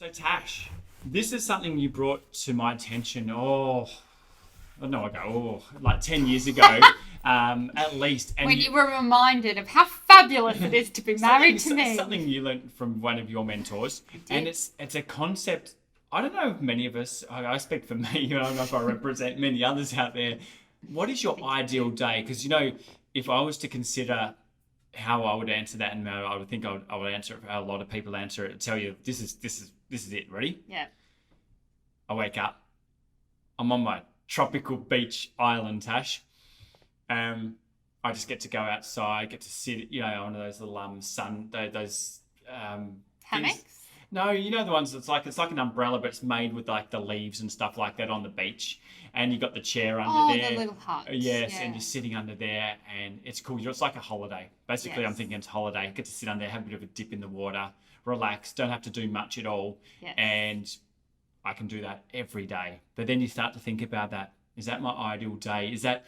So Tash, this is something you brought to my attention. Like 10 years ago, at least. And when you were reminded of how fabulous it is to be married to me. Something you learned from one of your mentors, and it's a concept. I don't know if many of us. I speak for me. I don't know if I represent many others out there. What is your ideal day? Because if I was to consider how I would answer that, and I would think I would answer it how a lot of people answer it. Tell you this is it. Ready? Yeah. I wake up. I'm on my tropical beach island, Tash. I just get to go outside, get to sit, on those little those hammocks. Things. No, the ones it's like an umbrella, but it's made with like the leaves and stuff like that on the beach, and you got the chair under there. Oh, the little hut. Yes, yeah. And you're sitting under there, and it's cool. It's like a holiday. Basically, yes. I'm thinking it's a holiday. Get to sit under there, have a bit of a dip in the water, relax, don't have to do much at all, yes. And I can do that every day. But then you start to think about that. Is that my ideal day? Is that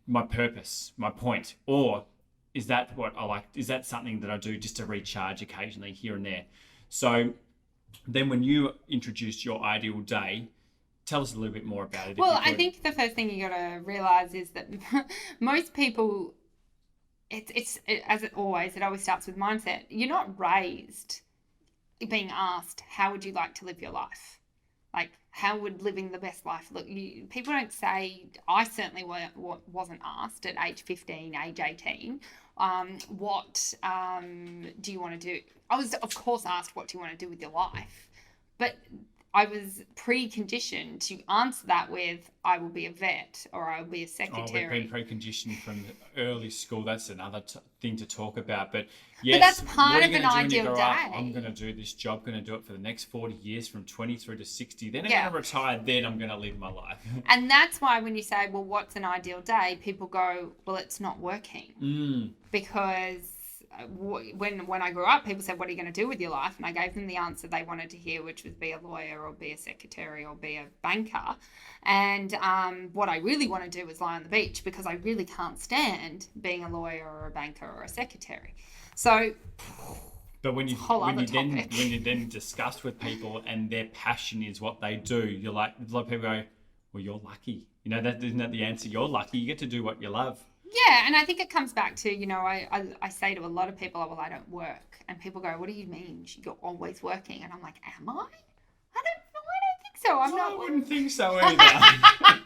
my purpose, my point? Or is that what I like? Is that something that I do just to recharge occasionally here and there? So then when you introduced your ideal day, tell us a little bit more about it. Well, I think the first thing you got to realize is that most people, it always starts with mindset. You're not raised being asked, how would you like to live your life? Like, how would living the best life look? People don't say, I certainly wasn't asked at age 15, age 18, what do you want to do? I was, of course, asked, what do you want to do with your life? But I was preconditioned to answer that with, I will be a vet or I will be a secretary. We've been preconditioned from early school. That's another thing to talk about. But yes, but that's part of an ideal day. I'm going to do this job, going to do it for the next 40 years from 20 through to 60. Then I'm going to retire. Then I'm going to live my life. And that's why when you say, well, what's an ideal day? People go, well, it's not working. Because when I grew up, people said, what are you going to do with your life? And I gave them the answer they wanted to hear, which was be a lawyer or be a secretary or be a banker. And what I really want to do is lie on the beach because I really can't stand being a lawyer or a banker or a secretary. So, but when you then discuss with people and their passion is what they do, you're like, a lot of people go, well, you're lucky. Isn't that the answer? You're lucky. You get to do what you love. Yeah, and I think it comes back to, I say to a lot of people, well, I don't work. And people go, what do you mean? You're always working. And I'm like, am I? I don't think so. I wouldn't think so either.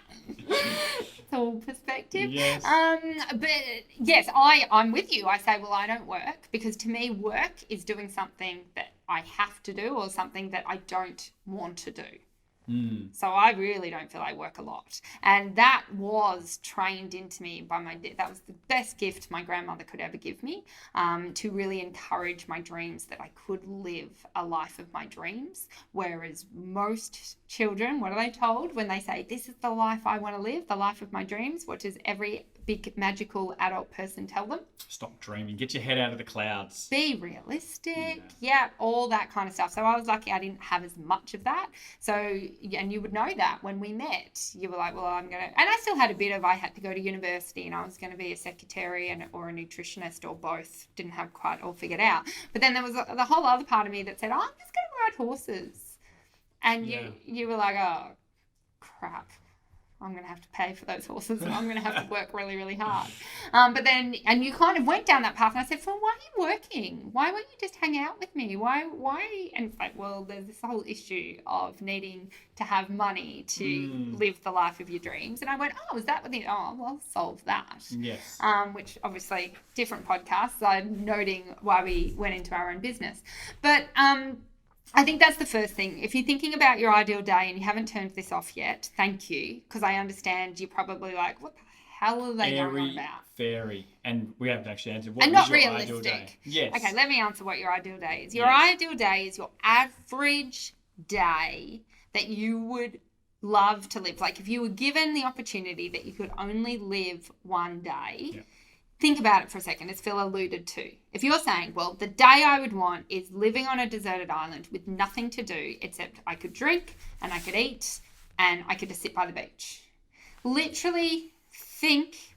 It's all perspective. Yes. But yes, I'm with you. I say, well, I don't work because to me, work is doing something that I have to do or something that I don't want to do. So I really don't feel I work a lot. And that was trained into me by my dad. That was the best gift my grandmother could ever give me, to really encourage my dreams, that I could live a life of my dreams. Whereas most children, what are they told when they say, this is the life I want to live, the life of my dreams? What does every big magical adult person tell them? Stop dreaming. Get your head out of the clouds. Be realistic. Yeah, all that kind of stuff. So I was lucky I didn't have as much of that. So, and you would know that when we met. You were like, well, I'm going to... And I still had a bit of, I had to go to university and I was going to be a secretary or a nutritionist or both. Didn't have quite all figured out. But then there was the whole other part of me that said, oh, I'm just going to ride horses. And you were like, oh, crap. I'm going to have to pay for those horses and I'm going to have to work really, really hard. But then, and you kind of went down that path and I said, well, why are you working? Why won't you just hang out with me? Why? And it's like, well, there's this whole issue of needing to have money to live the life of your dreams. And I went, oh, is that what well, I'll solve that. Yes. Which obviously different podcasts are noting why we went into our own business. But, I think that's the first thing. If you're thinking about your ideal day and you haven't turned this off yet, thank you, because I understand you're probably like, what the hell are they going on about? Very. And we haven't actually answered. What and was not your realistic. Ideal day? Yes. Okay, let me answer what your ideal day is. Your ideal day is your average day that you would love to live. Like if you were given the opportunity that you could only live one day. Yeah. Think about it for a second, as Phil alluded to. If you're saying, well, the day I would want is living on a deserted island with nothing to do except I could drink and I could eat and I could just sit by the beach. Literally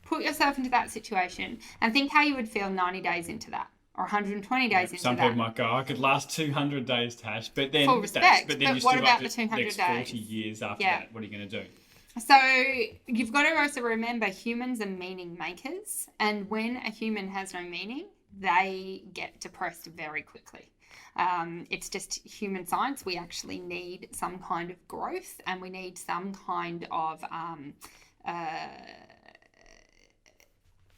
put yourself into that situation and think how you would feel 90 days into that. or 120 days into Some that. people might go, I could last 200 days, Tash, but then Full respect, but then but you what still about got the 200 next days? 40 years after Yeah. that. What are you going to do? So you've got to also remember humans are meaning makers, and when a human has no meaning, they get depressed very quickly. It's just human science. We actually need some kind of growth, and we need some kind of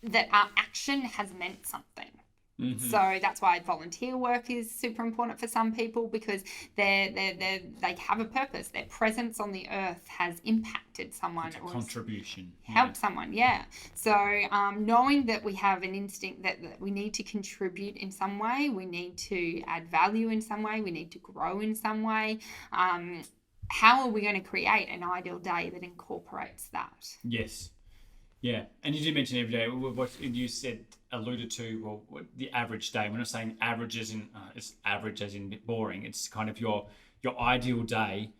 that our action has meant something. Mm-hmm. So that's why volunteer work is super important for some people, because they have a purpose. Their presence on the earth has impacted someone. It's a contribution. Helped someone, yeah. So knowing that we have an instinct that we need to contribute in some way, we need to add value in some way, we need to grow in some way. How are we going to create an ideal day that incorporates that? Yes. Yeah, and you did mention every day. What you alluded to, well, the average day. We're not saying average as in it's average as in boring. It's kind of your ideal day.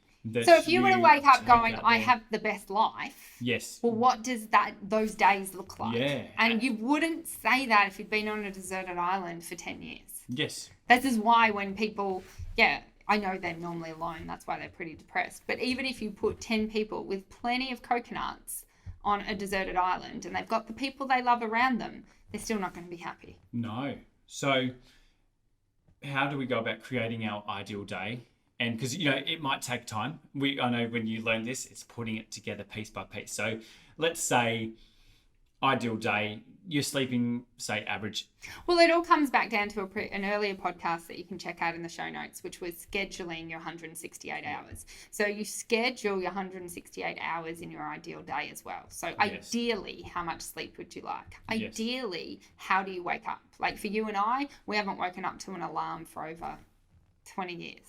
So if you were to wake up going, I have the best life. Yes. Well, what does those days look like? Yeah. And you wouldn't say that if you'd been on a deserted island for 10 years. Yes. This is why when people, I know they're normally alone. That's why they're pretty depressed. But even if you put 10 people with plenty of coconuts on a deserted island and they've got the people they love around them, they're still not going to be happy. No. So how do we go about creating our ideal day? And because, it might take time. I know when you learn this, it's putting it together piece by piece. So let's say ideal day, you're sleeping, say, average. Well, it all comes back down to an earlier podcast that you can check out in the show notes, which was scheduling your 168 hours. So you schedule your 168 hours in your ideal day as well. So ideally, how much sleep would you like? Ideally, how do you wake up? Like for you and I, we haven't woken up to an alarm for over 20 years.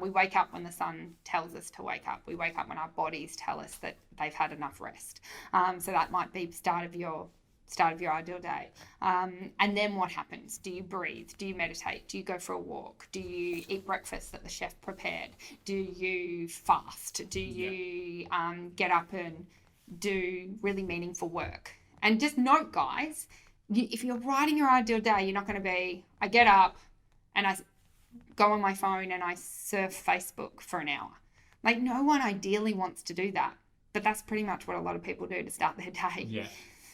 We wake up when the sun tells us to wake up. We wake up when our bodies tell us that they've had enough rest. So that might be start of your ideal day. And then what happens? Do you breathe? Do you meditate? Do you go for a walk? Do you eat breakfast that the chef prepared? Do you fast? Do you get up and do really meaningful work? And just note, guys, if you're writing your ideal day, you're not going to be, I get up and I go on my phone and I surf Facebook for an hour. Like, no one ideally wants to do that, but that's pretty much what a lot of people do to start their day. Yeah.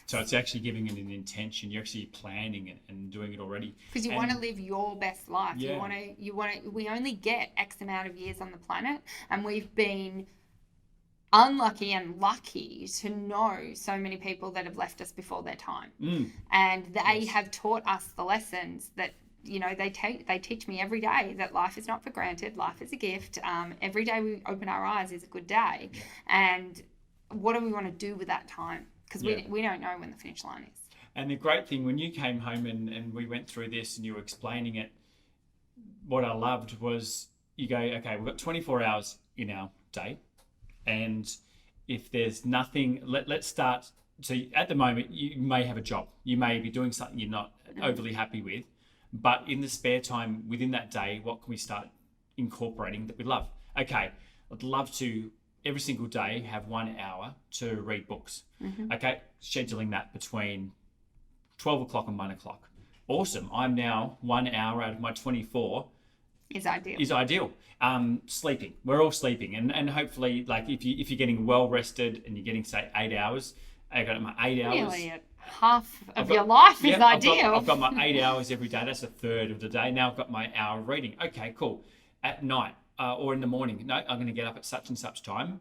So it's actually giving it an intention. You're actually planning it and doing it already. Because you want to live your best life. Yeah. You want to. We only get X amount of years on the planet, and we've been unlucky and lucky to know so many people that have left us before their time, and they have taught us the lessons that. They teach me every day that life is not for granted. Life is a gift. Every day we open our eyes is a good day. Yeah. And what do we want to do with that time? Because we don't know when the finish line is. And the great thing, when you came home and we went through this and you were explaining it, what I loved was you go, okay, we've got 24 hours in our day. And if there's nothing, let's start. So at the moment, you may have a job. You may be doing something you're not overly happy with. But in the spare time within that day, what can we start incorporating that we love? Okay, I'd love to every single day have 1 hour to read books. Okay, scheduling that between 12 o'clock and 1 o'clock. Awesome. I'm now 1 hour out of my 24 is ideal. Sleeping. We're all sleeping. And hopefully, like if you're getting well rested and you're getting, say, 8 hours, I got my 8 hours. Really? Half of your life is ideal. I've got my 8 hours every day. That's a third of the day. Now I've got my hour of reading. Okay, cool. At night or in the morning, no, I'm going to get up at such and such time.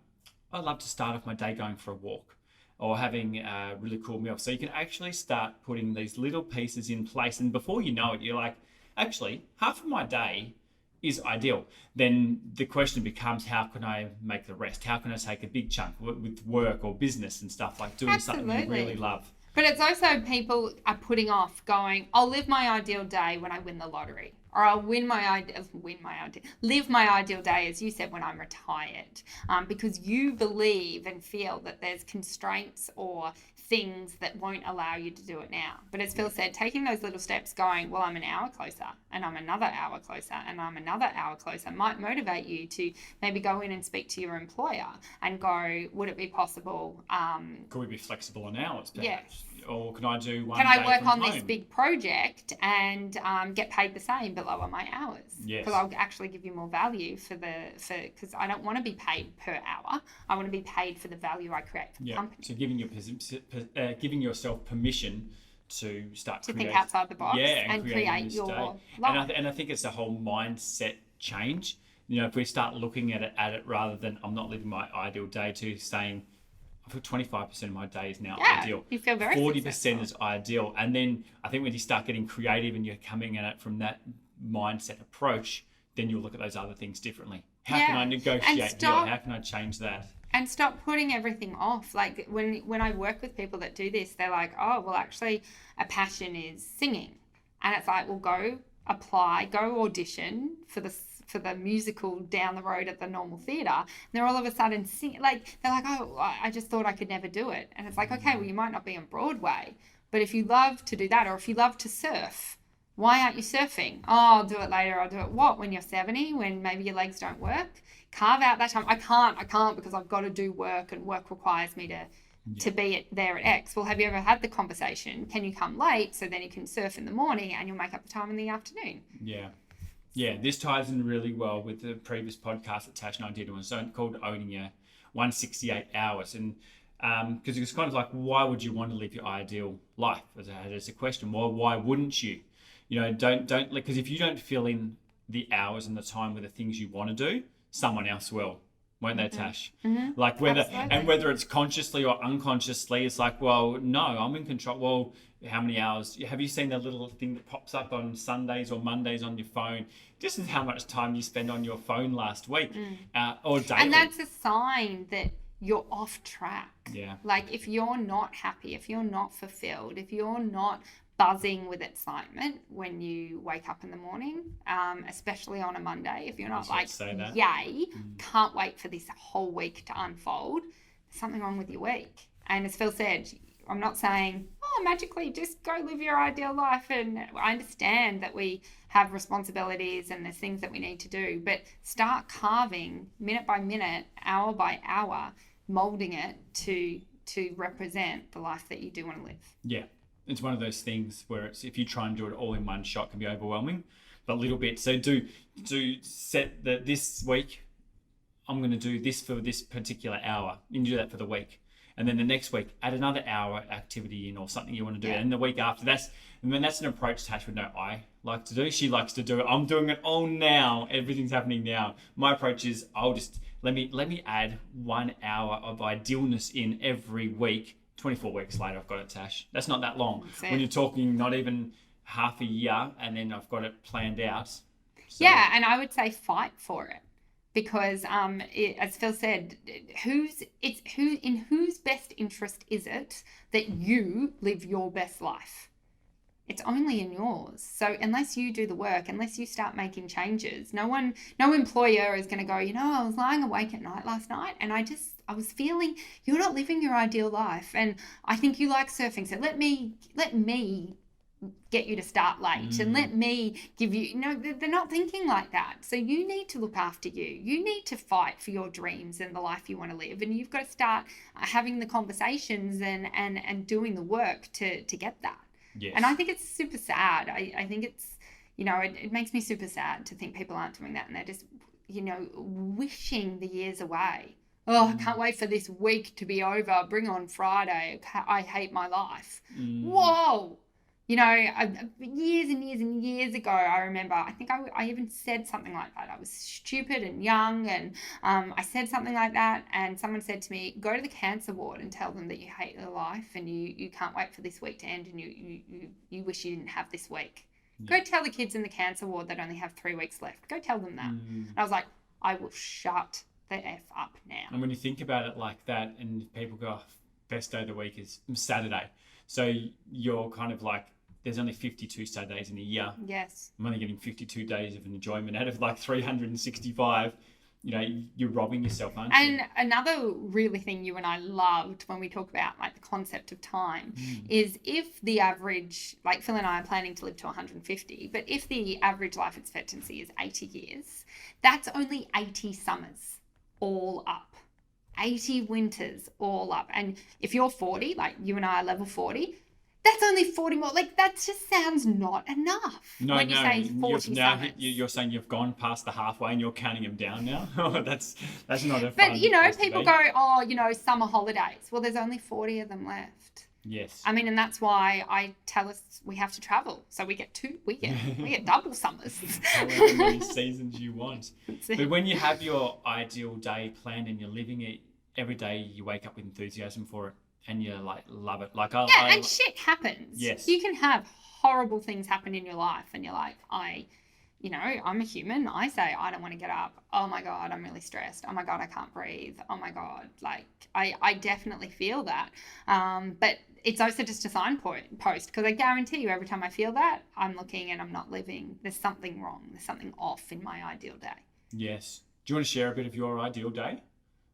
I'd love to start off my day going for a walk or having a really cool meal. So you can actually start putting these little pieces in place. And before you know it, you're like, actually, half of my day is ideal. Then the question becomes, how can I make the rest? How can I take a big chunk with work or business and stuff, like doing something you really love? But it's also people are putting off going, I'll live my ideal day when I win the lottery. Or I'll live my ideal day, as you said, when I'm retired. Because you believe and feel that there's constraints or things that won't allow you to do it now. But as Phil said, taking those little steps going, well, I'm an hour closer and I'm another hour closer and I'm another hour closer might motivate you to maybe go in and speak to your employer and go, would it be possible? Could we be flexible on hours? Perhaps? Or can I do one Can day I work from on home? this big project and get paid the same but lower my hours? Yes. Because I'll actually give you more value because I don't want to be paid per hour. I want to be paid for the value I create for the company. So giving yourself permission to start to think outside the box and create your life. And I think it's a whole mindset change. You know, if we start looking at it rather than I'm not living my ideal day, to saying I feel 25% of my day is now ideal. You feel very 40% successful. is ideal. And then I think when you start getting creative and you're coming at it from that mindset approach, then you'll look at those other things differently. How can I negotiate here? How can I change that? And stop putting everything off. Like when I work with people that do this, they're like, oh, well, actually a passion is singing. And it's like, well, go audition for the musical down the road at the normal theatre. And they're all of a sudden they're like, oh, I just thought I could never do it. And it's like, okay, well, you might not be on Broadway, but if you love to do that, or if you love to surf, why aren't you surfing? Oh, I'll do it later. I'll do it when you're 70, when maybe your legs don't work. Carve out that time. I can't because I've got to do work, and work requires me to be there at X. Well, have you ever had the conversation? Can you come late so then you can surf in the morning and you'll make up the time in the afternoon? Yeah, this ties in really well with the previous podcast that Tash and I did. It was called Owning Your 168 Hours. And because it was kind of like, why would you want to live your ideal life? As a question, why wouldn't you? You know, don't because if you don't fill in the hours and the time with the things you want to do, someone else will, won't they, Tash? Mm-hmm. Like whether it's consciously or unconsciously, it's like, well, no, I'm in control. Well, how many hours? Have you seen the little thing that pops up on Sundays or Mondays on your phone? This is how much time you spent on your phone last week or daily. And that's a sign that you're off track. Yeah. Like if you're not happy, if you're not fulfilled, if you're not buzzing with excitement when you wake up in the morning, especially on a Monday, if you're not like, yay, can't wait for this whole week to unfold, there's something wrong with your week. And as Phil said, I'm not saying, oh, magically just go live your ideal life. And I understand that we have responsibilities and there's things that we need to do, but start carving minute by minute, hour by hour, molding it to represent the life that you do want to live. Yeah. It's one of those things where if you try and do it all in one shot, it can be overwhelming, but little bit. So do set that this week, I'm going to do this for this particular hour. You can do that for the week. And then the next week, add another hour activity in or something you want to do. And the week after, that's an approach Tash would know I like to do. She likes to do it. I'm doing it all now. Everything's happening now. My approach is I'll just, let me add 1 hour of idealness in every week. 24 weeks later, I've got it, Tash. That's not that long. When you're talking not even half a year and then I've got it planned out. So. Yeah, and I would say fight for it. Because as Phil said, in whose best interest is it that you live your best life? It's only in yours. So unless you do the work, unless you start making changes, no employer is going to go, I was lying awake at night last night and I was feeling you're not living your ideal life and I think you like surfing. So let me get you to start late and let me give you, they're not thinking like that. So you need to look after you. You need to fight for your dreams and the life you want to live. And you've got to start having the conversations and doing the work to get that. Yes. And I think it's super sad. I think it's, it makes me super sad to think people aren't doing that and they're just, wishing the years away. Oh, I can't wait for this week to be over. Bring on Friday. I hate my life. Whoa. Years and years and years ago, I remember, I think I even said something like that. I was stupid and young and I said something like that and someone said to me, go to the cancer ward and tell them that you hate your life and you can't wait for this week to end and you wish you didn't have this week. Yeah. Go tell the kids in the cancer ward that only have 3 weeks left. Go tell them that. And I was like, I will shut the F up now. And when you think about it like that and people go, best day of the week is Saturday. So you're kind of like, there's only 52 Saturdays in a year. Yes. I'm only getting 52 days of enjoyment out of like 365. You're robbing yourself, aren't you? And another really thing you and I loved when we talk about like the concept of time is if the average, like Phil and I are planning to live to 150, but if the average life expectancy is 80 years, that's only 80 summers all up. 80 winters all up. And if you're 40, like you and I are level 40, That's only 40 more. Like, that just sounds not enough. No, When you no, say 40 now summits. you're saying you've gone past the halfway and you're counting them down now. Oh, that's not a But, fun place to people be. go, oh, summer holidays. Well, there's only 40 of them left. Yes. I mean, and that's why I tell us we have to travel. So we get double summers. However many seasons you want. That's it. But when you have your ideal day planned and you're living it every day, you wake up with enthusiasm for it and you like love it. Like and shit happens. Yes. You can have horrible things happen in your life and you're like, I'm a human. I say, I don't want to get up. Oh my God, I'm really stressed. Oh my God, I can't breathe. Oh my God. Like, I definitely feel that. But it's also just a signpost, because I guarantee you every time I feel that, I'm looking and I'm not living. There's something wrong. There's something off in my ideal day. Yes. Do you want to share a bit of your ideal day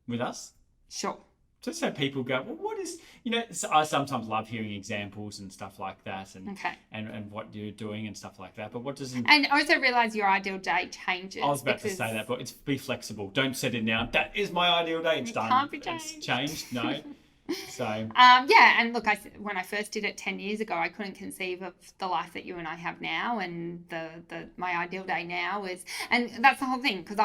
with us? Sure. Just so people go, well, what is, I sometimes love hearing examples and stuff like that and what you're doing and stuff like that. But what does... And also realize your ideal day changes. I was about to say that, but it's be flexible. Don't set it now. That is my ideal day. It's done. Can't be changed. It's changed. No. So... and look, when I first did it 10 years ago, I couldn't conceive of the life that you and I have now, and my ideal day now is... And that's the whole thing, because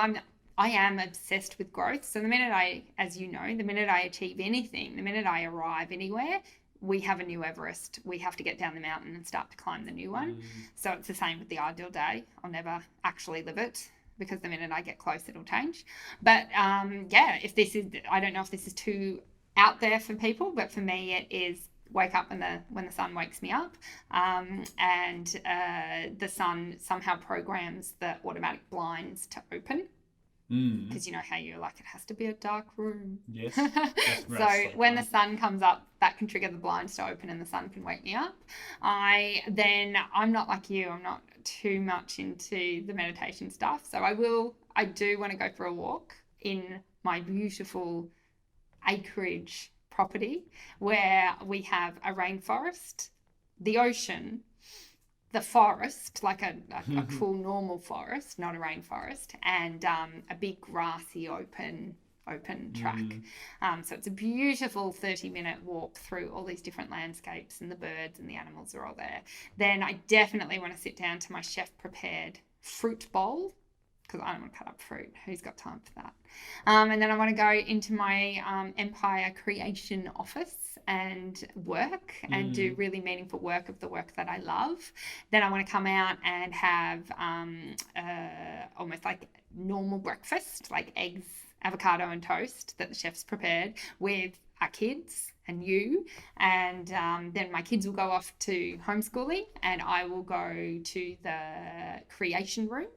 I am obsessed with growth. So the minute I achieve anything, the minute I arrive anywhere, we have a new Everest. We have to get down the mountain and start to climb the new one. So it's the same with the ideal day. I'll never actually live it, because the minute I get close, it'll change. But if this is, I don't know if this is too out there for people, but for me, it is wake up when the sun wakes me up, and the sun somehow programs the automatic blinds to open. Because you know how you're like, it has to be a dark room. Yes. So when the sun comes up, that can trigger the blinds to open and the sun can wake me up. I'm not like you. I'm not too much into the meditation stuff. So I do want to go for a walk in my beautiful acreage property where we have a rainforest, the ocean, the forest, like a cool normal forest, not a rainforest, and a big grassy open track. So it's a beautiful 30-minute walk through all these different landscapes, and the birds and the animals are all there. Then I definitely want to sit down to my chef prepared fruit bowl, because I don't want to cut up fruit. Who's got time for that? And then I want to go into my empire creation office and work and do really meaningful work of the work that I love. Then I want to come out and have almost like normal breakfast, like eggs, avocado and toast that the chef's prepared with our kids and you. And then my kids will go off to homeschooling and I will go to the creation room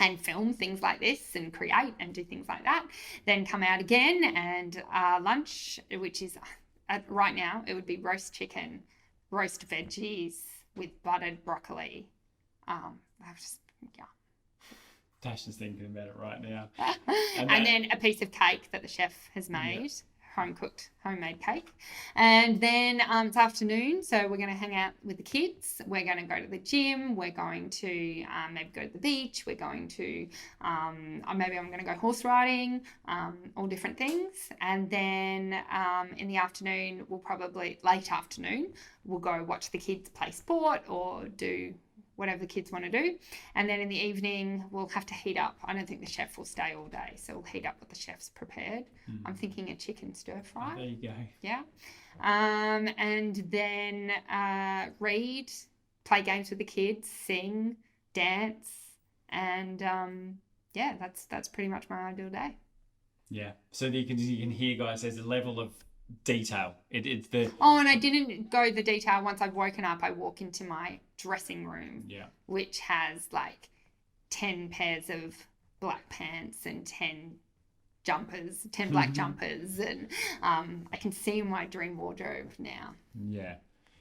and film things like this and create and do things like that. Then come out again and lunch, which is... right now, it would be roast chicken, roast veggies with buttered broccoli. Tash is thinking about it right now. And then a piece of cake that the chef has made, home-cooked, homemade cake. And then it's afternoon, so we're going to hang out with the kids. We're going to go to the gym. We're going to maybe go to the beach. We're going to, maybe I'm going to go horse riding, all different things. And then in the afternoon, late afternoon, we'll go watch the kids play sport or do whatever the kids want to do. And then in the evening, we'll have to heat up. I don't think the chef will stay all day, so we'll heat up what the chef's prepared. I'm thinking a chicken stir fry. Oh, there you go. Yeah. And then read, play games with the kids, sing, dance, and that's pretty much my ideal day. Yeah. So you can hear, guys, there's a level of detail. It's the... Oh, and I didn't go the detail. Once I've woken up, I walk into my dressing room, which has like 10 pairs of black pants and 10 black jumpers, and I can see my dream wardrobe now. Yeah.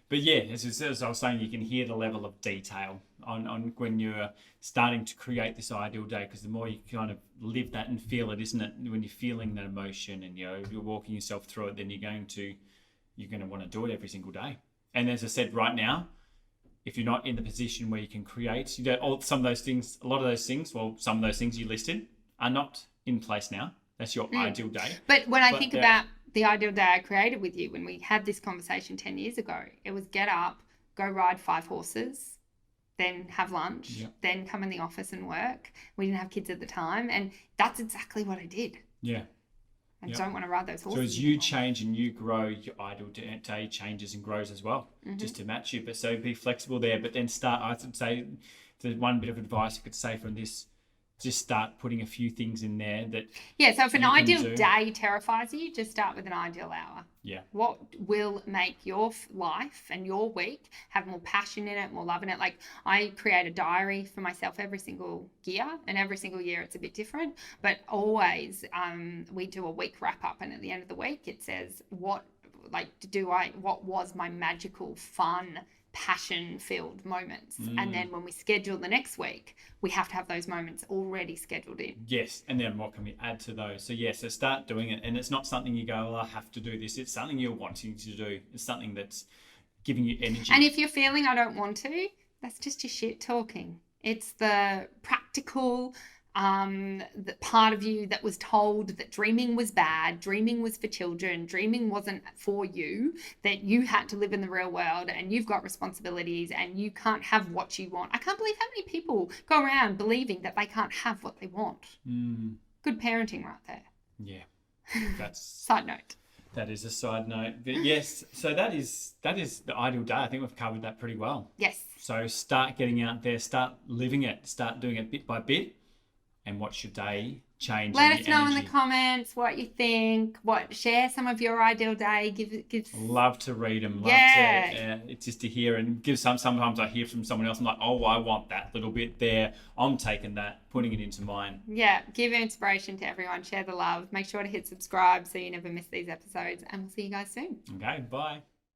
But yeah, as I was saying, you can hear the level of detail on when you're starting to create this ideal day, because the more you kind of live that and feel it, isn't it? When you're feeling that emotion and you're walking yourself through it, then you're going to want to do it every single day. And as I said, right now, if you're not in the position where you can create, some of those things you listed are not in place now. That's your ideal day. But when I think about the ideal day I created with you when we had this conversation 10 years ago, it was get up, go ride 5 horses, then have lunch, then come in the office and work. We didn't have kids at the time. And that's exactly what I did. Yeah. I don't want to ride those horses. So as you change and you grow, your ideal day changes and grows as well, just to match you. But so be flexible there. But then start, I would say, the one bit of advice I could say from this, just start putting a few things in there that. Yeah, so if an ideal day terrifies you, just start with an ideal hour. Yeah. What will make your life and your week have more passion in it, more love in it? Like, I create a diary for myself every single year, and every single year it's a bit different. But always we do a week wrap up, and at the end of the week it says what was my magical, fun, passion-filled moments. And then when we schedule the next week, we have to have those moments already scheduled in. Yes, and then what can we add to those? So start doing it. And it's not something you go, well, I have to do this. It's something you're wanting to do. It's something that's giving you energy. And if you're feeling I don't want to, that's just your shit talking. It's the practical the part of you that was told that dreaming was bad, dreaming was for children, dreaming wasn't for you, that you had to live in the real world and you've got responsibilities and you can't have what you want. I can't believe how many people go around believing that they can't have what they want. Good parenting right there. Yeah. That's side note. That is a side note. But yes, so that is the ideal day. I think we've covered that pretty well. Yes. So start getting out there, start living it, start doing it bit by bit, and watch your day change. Let us know in the comments what you think. Share some of your ideal day. Give. Love to read them. It's just to hear and give some. Sometimes I hear from someone else. I'm like, oh, I want that little bit there. I'm taking that, putting it into mine. Yeah, give inspiration to everyone. Share the love. Make sure to hit subscribe so you never miss these episodes. And we'll see you guys soon. Okay, bye.